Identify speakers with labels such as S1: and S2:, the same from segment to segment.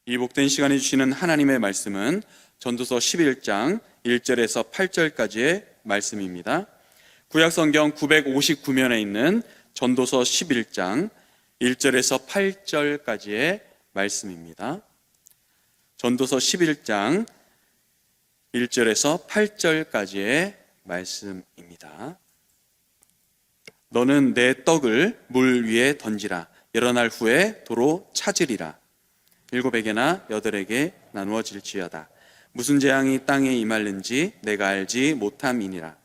S1: 이 복된 시간에 주시는 하나님의 말씀은 전도서 11장 1절에서 8절까지의 말씀입니다. 구약성경 959면에 있는 전도서 11장 1절에서 8절까지의 말씀입니다. 전도서 11장 1절에서 8절까지의 말씀입니다. 너는 내 떡을 물 위에 던지라. 여러 날 후에 도로 찾으리라. 7에게나 8에게 나누어질지어다. 무슨 재앙이 땅에 임할는지 내가 알지 못함이니라.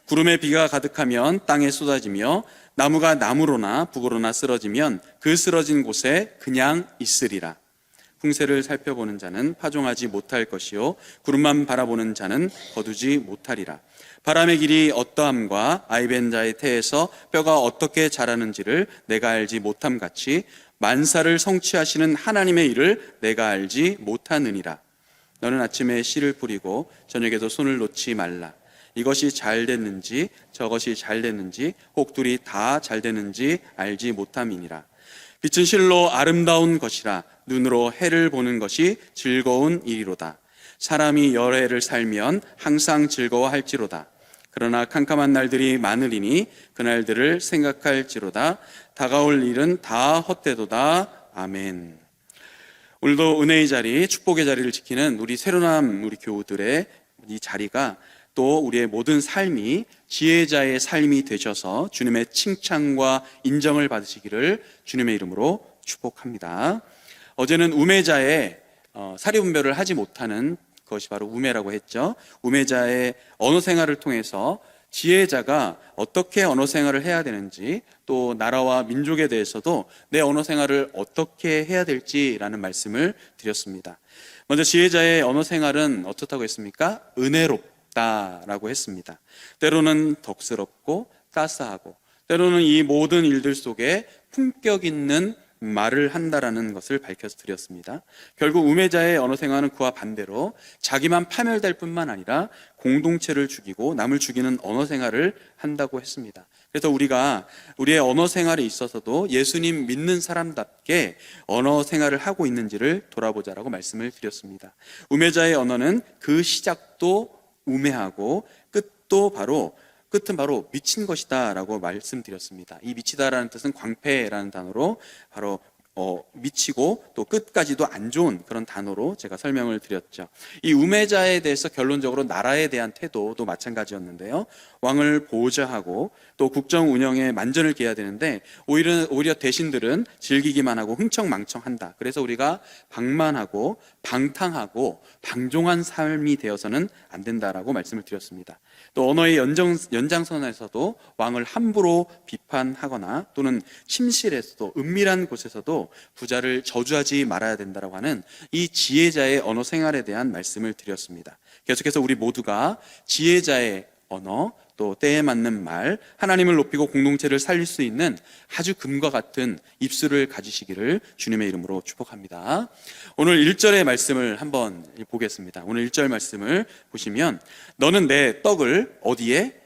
S1: 구름에 비가 가득하면 땅에 쏟아지며 나무가 나무로나 북으로나 쓰러지면 그 쓰러진 곳에 그냥 있으리라. 풍세를 살펴보는 자는 파종하지 못할 것이요 구름만 바라보는 자는 거두지 못하리라. 바람의 길이 어떠함과 아이벤 자의 태에서 뼈가 어떻게 자라는지를 내가 알지 못함같이 만사를 성취하시는 하나님의 일을 내가 알지 못하느니라. 너는 아침에 씨를 뿌리고 저녁에도 손을 놓지 말라. 이것이 잘 됐는지 저것이 잘 됐는지 혹 둘이 다 잘 됐는지 알지 못함이니라. 빛은 실로 아름다운 것이라. 눈으로 해를 보는 것이 즐거운 일이로다. 사람이 여러 해를 살면 항상 즐거워할지로다. 그러나 캄캄한 날들이 많으리니 그날들을 생각할지로다. 다가올 일은 다 헛되도다. 아멘. 오늘도 은혜의 자리, 축복의 자리를 지키는 우리 새로남 우리 교우들의 이 자리가 또 우리의 모든 삶이 지혜자의 삶이 되셔서 주님의 칭찬과 인정을 받으시기를 주님의 이름으로 축복합니다. 어제는 우매자의 사리분별을 하지 못하는 것이 바로 우매라고 했죠. 우매자의 언어 생활을 통해서 지혜자가 어떻게 언어 생활을 해야 되는지, 또 나라와 민족에 대해서도 내 언어 생활을 어떻게 해야 될지라는 말씀을 드렸습니다. 먼저 지혜자의 언어 생활은 어떻다고 했습니까? 은혜롭다라고 했습니다. 때로는 덕스럽고 따스하고, 때로는 이 모든 일들 속에 품격 있는 말을 한다라는 것을 밝혀서 드렸습니다. 결국 우매자의 언어 생활은 그와 반대로 자기만 파멸될 뿐만 아니라 공동체를 죽이고 남을 죽이는 언어 생활을 한다고 했습니다. 그래서 우리가 우리의 언어 생활에 있어서도 예수님 믿는 사람답게 언어 생활을 하고 있는지를 돌아보자라고 말씀을 드렸습니다. 우매자의 언어는 그 시작도 우매하고 끝은 바로 미친 것이다 라고 말씀드렸습니다. 이 미치다라는 뜻은 광패라는 단어로 바로 미치고 또 끝까지도 안 좋은 그런 단어로 제가 설명을 드렸죠. 이 우매자에 대해서 결론적으로 나라에 대한 태도도 마찬가지였는데요. 왕을 보좌하고 또 국정 운영에 만전을 기해야 되는데 오히려 대신들은 즐기기만 하고 흥청망청한다. 그래서 우리가 방만하고 방탕하고 방종한 삶이 되어서는 안 된다라고 말씀을 드렸습니다. 또 언어의 연장선에서도 왕을 함부로 비판하거나 또는 침실에서도 은밀한 곳에서도 부자를 저주하지 말아야 된다라고 하는 이 지혜자의 언어 생활에 대한 말씀을 드렸습니다. 계속해서 우리 모두가 지혜자의 언어, 또 때에 맞는 말, 하나님을 높이고 공동체를 살릴 수 있는 아주 금과 같은 입술을 가지시기를 주님의 이름으로 축복합니다. 오늘 1절의 말씀을 한번 보겠습니다. 오늘 1절 말씀을 보시면 너는 내 떡을 어디에?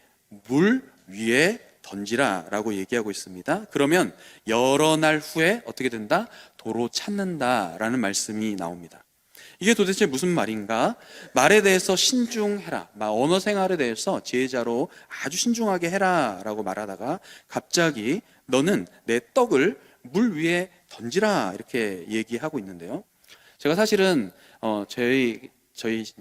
S1: 물 위에 던지라 라고 얘기하고 있습니다. 그러면 여러 날 후에 어떻게 된다? 도로 찾는다 라는 말씀이 나옵니다. 이게 도대체 무슨 말인가? 말에 대해서 신중해라, 언어 생활에 대해서 지혜자로 아주 신중하게 해라 라고 말하다가 갑자기 너는 내 떡을 물 위에 던지라 이렇게 얘기하고 있는데요. 제가 사실은 저희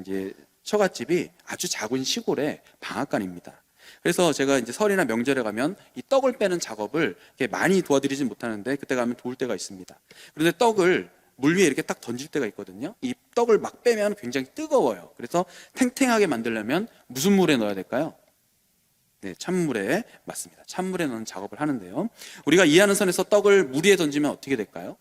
S1: 이제 처갓집이 아주 작은 시골의 방앗간입니다. 그래서 제가 이제 설이나 명절에 가면 이 떡을 빼는 작업을 이렇게 많이 도와드리진 못하는데 그때 가면 도울 때가 있습니다. 그런데 떡을 물 위에 이렇게 딱 던질 때가 있거든요. 이 떡을 막 빼면 굉장히 뜨거워요. 그래서 탱탱하게 만들려면 무슨 물에 넣어야 될까요? 네, 찬물에, 맞습니다. 찬물에 넣는 작업을 하는데요. 우리가 이해하는 선에서 떡을 물 위에 던지면 어떻게 될까요?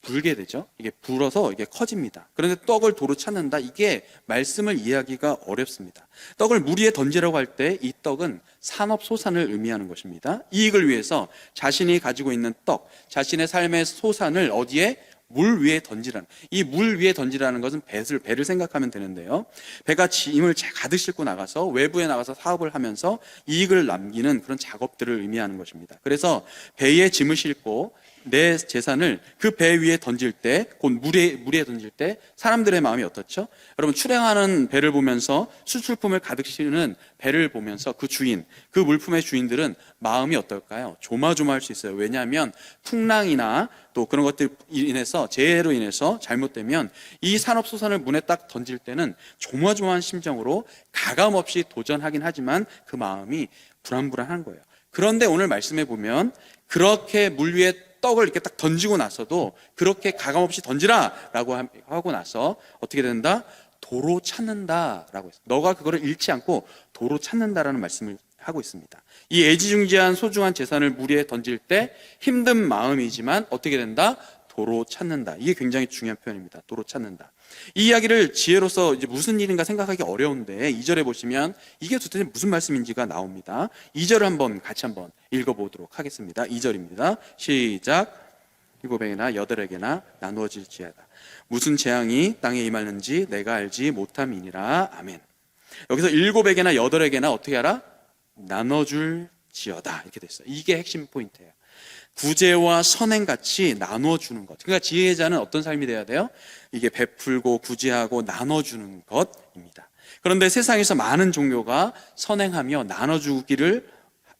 S1: 불게 되죠. 이게 불어서 이게 커집니다. 그런데 떡을 도로 찾는다, 이게 말씀을 이해하기가 어렵습니다. 떡을 물 위에 던지라고 할 때 이 떡은 산업소산을 의미하는 것입니다. 이익을 위해서 자신이 가지고 있는 떡, 자신의 삶의 소산을 어디에? 물 위에 던지라는, 이 물 위에 던지라는 것은 배를 생각하면 되는데요. 배가 짐을 가득 싣고 나가서 외부에 나가서 사업을 하면서 이익을 남기는 그런 작업들을 의미하는 것입니다. 그래서 배에 짐을 싣고 내 재산을 그 배 위에 던질 때, 곧 물에 던질 때 사람들의 마음이 어떻죠? 여러분, 출행하는 배를 보면서 수출품을 가득 실는 배를 보면서 그 주인, 그 물품의 주인들은 마음이 어떨까요? 조마조마할 수 있어요. 왜냐하면 풍랑이나 또 그런 것들 인해서, 재해로 인해서 잘못되면 이 산업소산을 문에 딱 던질 때는 조마조마한 심정으로 가감없이 도전하긴 하지만 그 마음이 불안불안한 거예요. 그런데 오늘 말씀해 보면 그렇게 물 위에 떡을 이렇게 딱 던지고 나서도 그렇게 가감없이 던지라 라고 하고 나서 어떻게 된다? 도로 찾는다 라고 했어요. 너가 그거를 잃지 않고 도로 찾는다라는 말씀을 하고 있습니다. 이 애지중지한 소중한 재산을 물 위에 던질 때 힘든 마음이지만 어떻게 된다? 도로 찾는다. 이게 굉장히 중요한 표현입니다. 도로 찾는다. 이 이야기를 지혜로서 이제 무슨 일인가 생각하기 어려운데 2절에 보시면 이게 도대체 무슨 말씀인지가 나옵니다. 2절을 같이 한번 읽어보도록 하겠습니다. 2절입니다. 시작. 7에게나 8에게나 나누어질지어다. 무슨 재앙이 땅에 임하는지 내가 알지 못함이니라. 아멘. 여기서 7에게나 8에게나 어떻게 알아? 나눠줄지어다. 이렇게 됐어요. 이게 핵심 포인트예요. 구제와 선행같이 나눠주는 것. 그러니까 지혜자는 어떤 삶이 돼야 돼요? 이게 베풀고 구제하고 나눠주는 것입니다. 그런데 세상에서 많은 종교가 선행하며 나눠주기를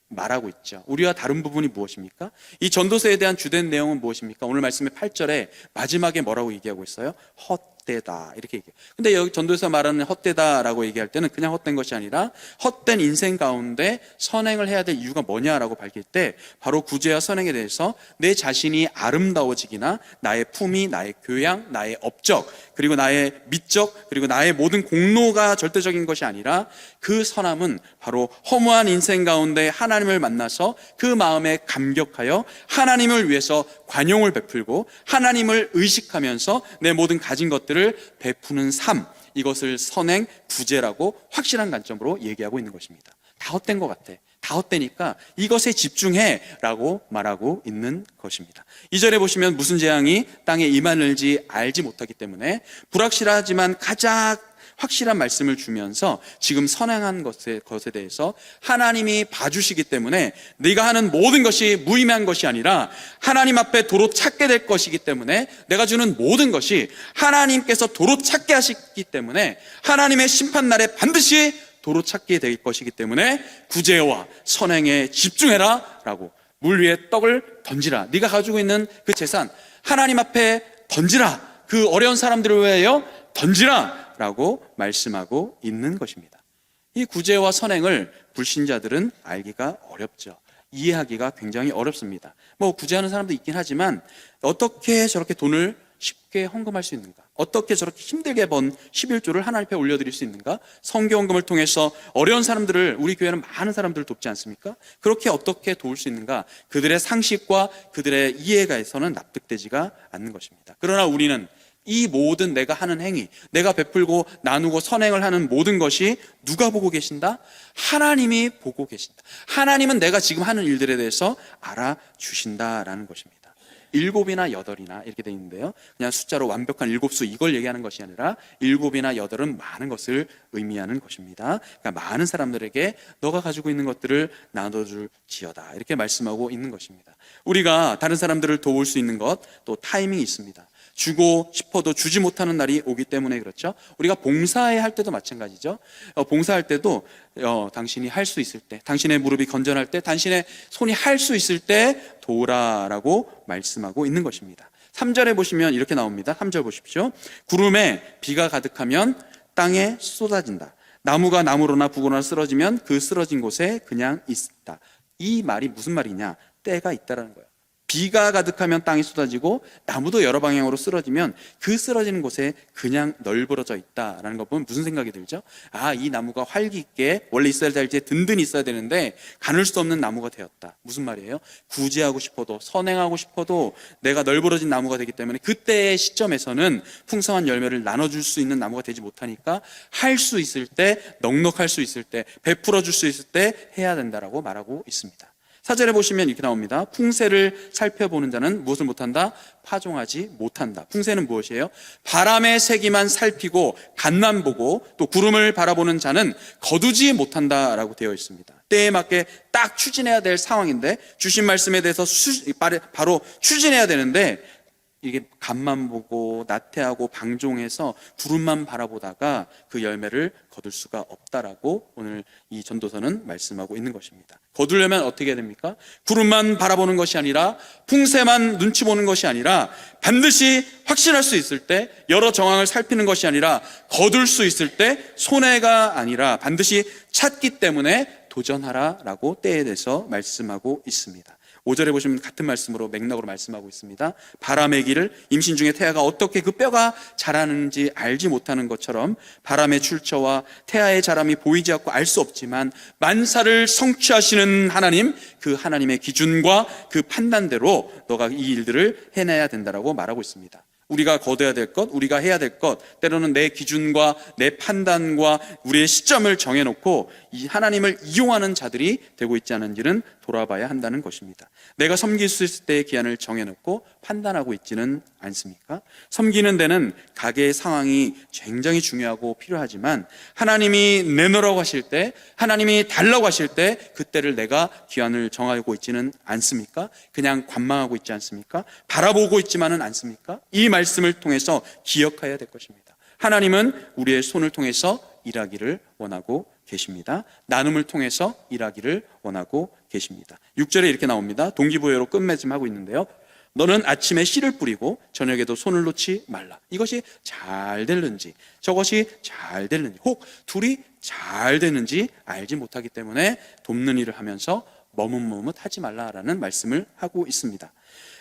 S1: 말하고 있죠. 우리와 다른 부분이 무엇입니까? 이 전도서에 대한 주된 내용은 무엇입니까? 오늘 말씀의 8절에 마지막에 뭐라고 얘기하고 있어요? 헛되다 이렇게 얘기해요. 근데 여기 전도에서 말하는 헛되다라고 얘기할 때는 그냥 헛된 것이 아니라 헛된 인생 가운데 선행을 해야 될 이유가 뭐냐라고 밝힐 때 바로 구제와 선행에 대해서 내 자신이 아름다워지기나 나의 품위, 나의 교양, 나의 업적, 그리고 나의 미적, 그리고 나의 모든 공로가 절대적인 것이 아니라 그 선함은 바로 허무한 인생 가운데 하나님을 만나서 그 마음에 감격하여 하나님을 위해서 관용을 베풀고 하나님을 의식하면서 내 모든 가진 것들을 베푸는 삶, 이것을 선행, 구제라고 확실한 관점으로 얘기하고 있는 것입니다. 다 헛된 것 같아. 다 헛되니까 이것에 집중해 라고 말하고 있는 것입니다. 2절에 보시면 무슨 재앙이 땅에 임하는지 알지 못하기 때문에 불확실하지만 가장 확실한 말씀을 주면서 지금 선행한 것에 대해서 하나님이 봐주시기 때문에 네가 하는 모든 것이 무의미한 것이 아니라 하나님 앞에 도로 찾게 될 것이기 때문에 내가 주는 모든 것이 하나님께서 도로 찾게 하시기 때문에 하나님의 심판날에 반드시 도로 찾게 될 것이기 때문에 구제와 선행에 집중해라 라고, 물 위에 떡을 던지라, 네가 가지고 있는 그 재산 하나님 앞에 던지라, 그 어려운 사람들을 위하여 던지라 라고 말씀하고 있는 것입니다. 이 구제와 선행을 불신자들은 알기가 어렵죠. 이해하기가 굉장히 어렵습니다. 구제하는 사람도 있긴 하지만 어떻게 저렇게 돈을 쉽게 헌금할 수 있는가? 어떻게 저렇게 힘들게 번 11조를 하나님 앞에 올려드릴 수 있는가? 성교헌금을 통해서 어려운 사람들을, 우리 교회는 많은 사람들을 돕지 않습니까? 그렇게 어떻게 도울 수 있는가? 그들의 상식과 그들의 이해가에서는 납득되지가 않는 것입니다. 그러나 우리는 이 모든 내가 하는 행위, 내가 베풀고 나누고 선행을 하는 모든 것이 누가 보고 계신다? 하나님이 보고 계신다. 하나님은 내가 지금 하는 일들에 대해서 알아주신다라는 것입니다. 7이나 8이나 이렇게 되어 있는데요, 그냥 숫자로 완벽한 7수 이걸 얘기하는 것이 아니라 7이나 8은 많은 것을 의미하는 것입니다. 그러니까 많은 사람들에게 너가 가지고 있는 것들을 나눠줄지어다 이렇게 말씀하고 있는 것입니다. 우리가 다른 사람들을 도울 수 있는 것, 또 타이밍이 있습니다. 주고 싶어도 주지 못하는 날이 오기 때문에 그렇죠. 우리가 봉사할 때도 마찬가지죠. 봉사할 때도 당신이 할 수 있을 때, 당신의 무릎이 건전할 때, 당신의 손이 할 수 있을 때 도우라라고 말씀하고 있는 것입니다. 3절에 보시면 이렇게 나옵니다. 3절 보십시오. 구름에 비가 가득하면 땅에 쏟아진다. 나무가 나무로나 북으로나 쓰러지면 그 쓰러진 곳에 그냥 있다. 이 말이 무슨 말이냐? 때가 있다라는 거예요. 비가 가득하면 땅이 쏟아지고 나무도 여러 방향으로 쓰러지면 그 쓰러지는 곳에 그냥 널브러져 있다라는 거 보면 무슨 생각이 들죠? 이 나무가 활기 있게 원래 있어야 될 때 든든히 있어야 되는데 가눌 수 없는 나무가 되었다. 무슨 말이에요? 구제하고 싶어도 선행하고 싶어도 내가 널브러진 나무가 되기 때문에 그때의 시점에서는 풍성한 열매를 나눠줄 수 있는 나무가 되지 못하니까 할 수 있을 때, 넉넉할 수 있을 때, 베풀어 줄 수 있을 때 해야 된다라고 말하고 있습니다. 4절에 보시면 이렇게 나옵니다. 풍세를 살펴보는 자는 무엇을 못한다? 파종하지 못한다. 풍세는 무엇이에요? 바람의 세기만 살피고 간만 보고 또 구름을 바라보는 자는 거두지 못한다라고 되어 있습니다. 때에 맞게 딱 추진해야 될 상황인데 주신 말씀에 대해서 바로 추진해야 되는데 이게 간만 보고 나태하고 방종해서 구름만 바라보다가 그 열매를 거둘 수가 없다라고 오늘 이 전도서는 말씀하고 있는 것입니다. 거두려면 어떻게 해야 됩니까? 구름만 바라보는 것이 아니라 풍세만 눈치 보는 것이 아니라 반드시 확신할 수 있을 때 여러 정황을 살피는 것이 아니라 거둘 수 있을 때 손해가 아니라 반드시 찾기 때문에 도전하라라고 때에 대해서 말씀하고 있습니다. 5절에 보시면 같은 말씀으로 맥락으로 말씀하고 있습니다. 바람의 길을 임신 중에 태아가 어떻게 그 뼈가 자라는지 알지 못하는 것처럼 바람의 출처와 태아의 자람이 보이지 않고 알 수 없지만 만사를 성취하시는 하나님, 그 하나님의 기준과 그 판단대로 너가 이 일들을 해내야 된다라고 말하고 있습니다. 우리가 거둬야 될 것, 우리가 해야 될 것, 때로는 내 기준과 내 판단과 우리의 시점을 정해놓고 이 하나님을 이용하는 자들이 되고 있지 않은지는 돌아봐야 한다는 것입니다. 내가 섬길 수 있을 때의 기한을 정해놓고 판단하고 있지는 않습니까? 섬기는 데는 가게의 상황이 굉장히 중요하고 필요하지만 하나님이 내놓으라고 하실 때, 하나님이 달라고 하실 때 그때를 내가 기한을 정하고 있지는 않습니까? 그냥 관망하고 있지 않습니까? 바라보고 있지만은 않습니까? 이 말씀을 통해서 기억해야 될 것입니다. 하나님은 우리의 손을 통해서 일하기를 원하고 계십니다. 나눔을 통해서 일하기를 원하고 계십니다. 6절에 이렇게 나옵니다. 동기부여로 끝맺음하고 있는데요. 너는 아침에 씨를 뿌리고 저녁에도 손을 놓지 말라. 이것이 잘 되는지 저것이 잘 되는지 혹 둘이 잘 되는지 알지 못하기 때문에 돕는 일을 하면서 머뭇머뭇하지 말라라는 말씀을 하고 있습니다.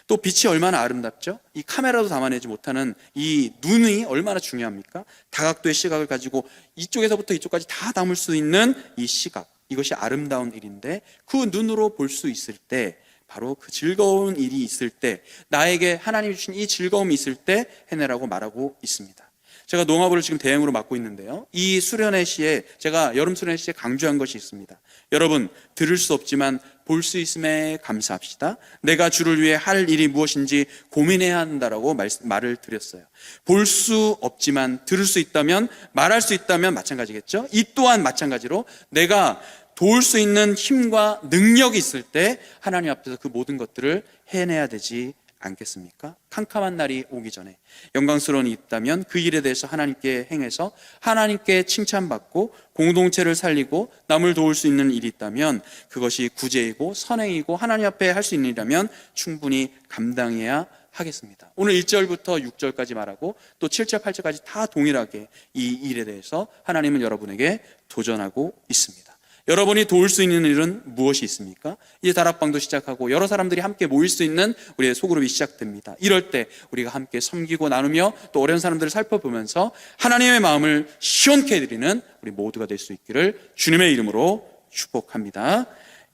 S1: 또 빛이 얼마나 아름답죠? 이 카메라도 담아내지 못하는 이 눈이 얼마나 중요합니까? 다각도의 시각을 가지고 이쪽에서부터 이쪽까지 다 담을 수 있는 이 시각, 이것이 아름다운 일인데 그 눈으로 볼 수 있을 때 바로 그 즐거운 일이 있을 때 나에게 하나님이 주신 이 즐거움이 있을 때 해내라고 말하고 있습니다. 제가 농업을 지금 대행으로 맡고 있는데요, 이 수련회 시에 제가 여름 수련회 시에 강조한 것이 있습니다. 여러분, 들을 수 없지만 볼 수 있음에 감사합시다. 내가 주를 위해 할 일이 무엇인지 고민해야 한다라고 말을 드렸어요. 볼 수 없지만 들을 수 있다면, 말할 수 있다면 마찬가지겠죠. 이 또한 마찬가지로 내가 도울 수 있는 힘과 능력이 있을 때 하나님 앞에서 그 모든 것들을 해내야 되지 않겠습니까? 캄캄한 날이 오기 전에 영광스러운 일이 있다면 그 일에 대해서 하나님께 행해서 하나님께 칭찬받고 공동체를 살리고 남을 도울 수 있는 일이 있다면 그것이 구제이고 선행이고 하나님 앞에 할 수 있는 일이라면 충분히 감당해야 하겠습니다. 오늘 1절부터 6절까지 말하고 또 7절, 8절까지 다 동일하게 이 일에 대해서 하나님은 여러분에게 도전하고 있습니다. 여러분이 도울 수 있는 일은 무엇이 있습니까? 이제 다락방도 시작하고 여러 사람들이 함께 모일 수 있는 우리의 소그룹이 시작됩니다. 이럴 때 우리가 함께 섬기고 나누며 또 어려운 사람들을 살펴보면서 하나님의 마음을 시원케 해드리는 우리 모두가 될 수 있기를 주님의 이름으로 축복합니다.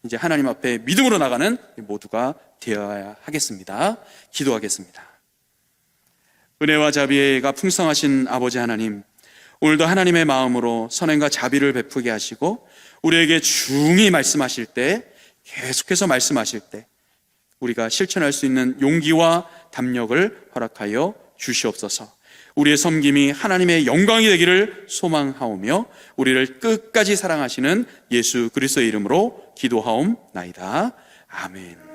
S1: 이제 하나님 앞에 믿음으로 나가는 모두가 되어야 하겠습니다. 기도하겠습니다. 은혜와 자비가 풍성하신 아버지 하나님, 오늘도 하나님의 마음으로 선행과 자비를 베푸게 하시고 우리에게 중히 말씀하실 때, 계속해서 말씀하실 때 우리가 실천할 수 있는 용기와 담력을 허락하여 주시옵소서. 우리의 섬김이 하나님의 영광이 되기를 소망하오며 우리를 끝까지 사랑하시는 예수 그리스도의 이름으로 기도하옵나이다. 아멘.